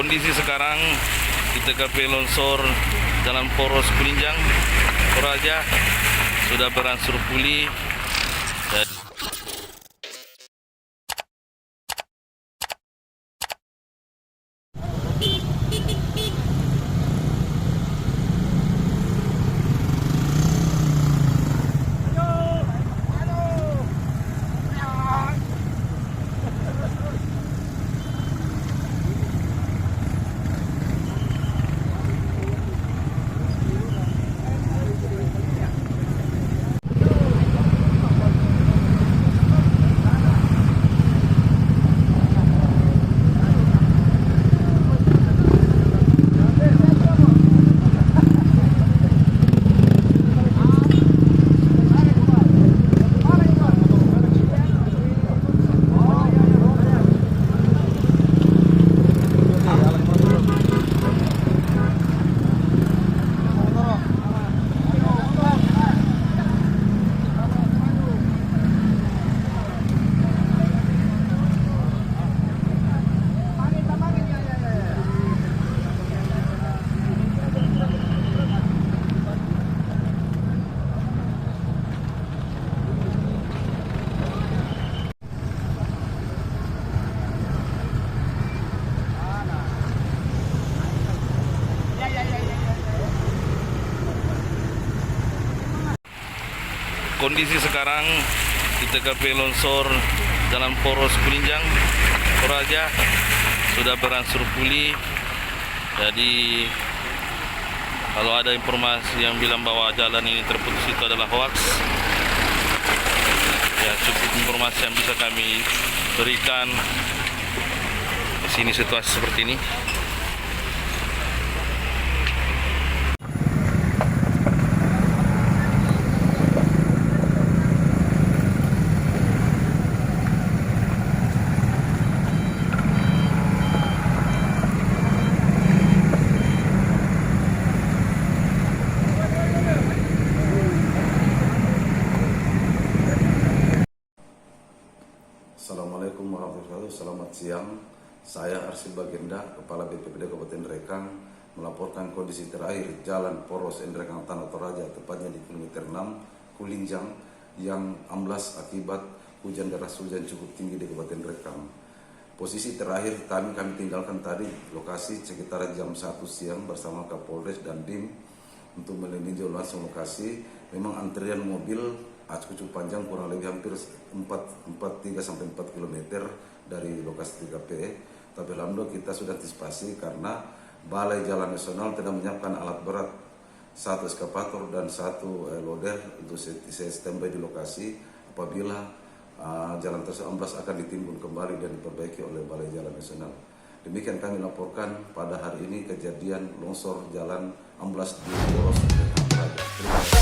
Kondisi sekarang di TKP longsor Jalan Poros Kulinjang, Toraja sudah berangsur pulih. Kondisi sekarang di TKP longsor Jalan Poros Kulinjang, Toraja sudah berangsur pulih. Jadi kalau ada informasi yang bilang bahwa jalan ini terputus itu adalah hoax. Ya, cukup informasi yang bisa kami berikan. Di sini situasi seperti ini. Assalamualaikum warahmatullahi wabarakatuh. Selamat siang. Saya Arsil Bagenda, Kepala BPBD Kabupaten Rekang, melaporkan kondisi terakhir Jalan Poros Rekang Tanah Toraja, tepatnya di kilometer 6 Kulinjang, yang amblas akibat hujan deras hujan cukup tinggi di Kabupaten Rekang. Posisi terakhir kami tinggalkan tadi lokasi sekitar jam 1 siang bersama Kapolres dan DIM untuk meninjau langsung lokasi. Memang antrian mobil cukup panjang, kurang lebih hampir 3-4 km dari lokasi 3P. Tapi alhamdulillah kita sudah antisipasi karena Balai Jalan Nasional telah menyiapkan alat berat, 1 eskavator dan 1 loader untuk standby di lokasi apabila jalan tersebut amblas akan ditimbun kembali dan diperbaiki oleh Balai Jalan Nasional. Demikian kami laporkan pada hari ini kejadian longsor jalan amblas di Poros Rekang Toraja. Terima kasih.